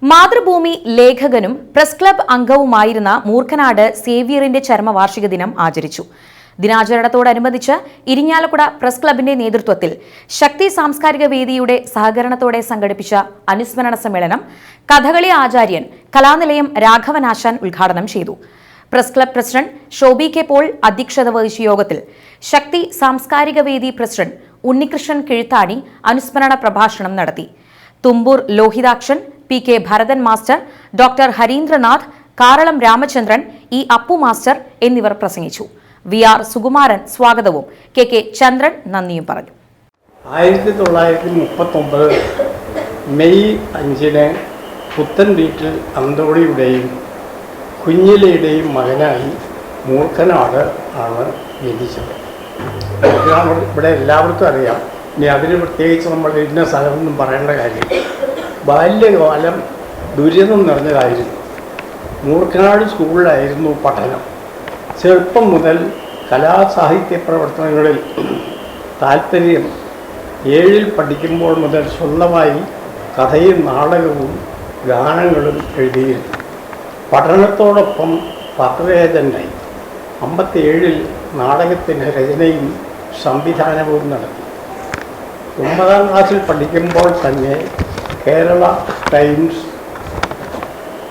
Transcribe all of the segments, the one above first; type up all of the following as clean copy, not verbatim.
Mathrubhumi ലേഖകനും press club അംഗവുമായിരുന്ന Moorkhanad സേവ്യറിന്റെ ചരമവാർഷിക ദിനം ആചരിച്ചു. ദിനാചരണത്തോടനുബന്ധിച്ച് Irinjalakuda press ക്ലബിന്റെ നേതൃത്വത്തിൽ ശക്തി സാംസ്കാരിക വേദിയുടെ സഹകരണത്തോടെ സംഘടിപ്പിച്ച അനുസ്മരണ സമ്മേളനം കഥകളി ആചാര്യൻ കലാനിലയം രാഘവനാശാൻ ഉദ്ഘാടനം ചെയ്തു. Press club president Shobi K Paul അധ്യക്ഷത വഹിച്ച യോഗത്തിൽ ശക്തി സാംസ്കാരിക വേദി പ്രസിഡന്റ് ഉണ്ണികൃഷ്ണൻ കിഴുത്താണി അനുസ്മരണ പ്രഭാഷണം നടത്തി. Thumboor Lohithakshan, P K Bharathan master, doctor Harindranath, Karalam Ramachandran, E Appu master എന്നിവർ പ്രസംഗിച്ചു. വി ആർ സുകുമാരൻ സ്വാഗതവും കെ കെ ചന്ദ്രൻ നന്ദിയും പറഞ്ഞു. 1939 മെയ് 5 പുത്തൻ വീട്ടിൽ അന്തോണിയുടെയും കുഞ്ഞിലയുടെയും മകനായി മൂർഖനാട് ആണ് ജനിച്ചത്. ഇവിടെ എല്ലാവർക്കും അറിയാം. ഇനി അതിന് പ്രത്യേകിച്ച് നമ്മൾ ഇന്ന സ്ഥലമൊന്നും പറയേണ്ട കാര്യം. ബാല്യകാലം ദുരിതം നിറഞ്ഞതായിരുന്നു. മൂർഖനാട് സ്കൂളിലായിരുന്നു പഠനം. ചെറുപ്പം മുതൽ കലാസാഹിത്യ പ്രവർത്തനങ്ങളിൽ താല്പര്യം. 7 പഠിക്കുമ്പോൾ മുതൽ സ്വന്തമായി കഥയും നാടകവും ഗാനങ്ങളും എഴുതിയിരുന്നു. പഠനത്തോടൊപ്പം പത്രരചനയായി. 57 നാടകത്തിൻ്റെ രചനയും സംവിധാനവും നടത്തി. 9ാം ക്ലാസ്സിൽ പഠിക്കുമ്പോൾ തന്നെ കേരള ടൈംസ്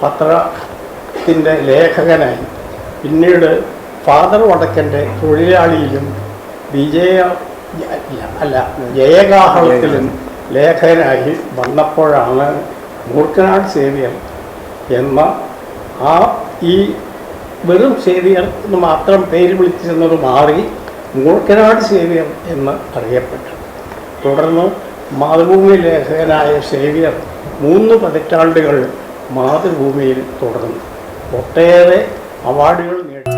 പത്രത്തിൻ്റെ ലേഖകനായി. പിന്നീട് ഫാദർ വടക്കൻ്റെ തൊഴിലാളിയിലും ജയകാഹളത്തിലും ലേഖകനായി വന്നപ്പോഴാണ് മൂർഖനാട് സേവ്യർ എന്ന ഈ വെറും സേവ്യർ എന്ന് മാത്രം പേര് വിളിച്ചിരുന്നത് മാറി മൂർഖനാട് സേവ്യർ എന്ന് അറിയപ്പെട്ടു. തുടർന്ന് മാതൃഭൂമി ലേഖകനായ സേവ്യർ 3 പതിറ്റാണ്ടുകൾ മാതൃഭൂമിയിൽ തുടർന്നു. ഒട്ടേറെ അവാർഡുകൾ നേടി.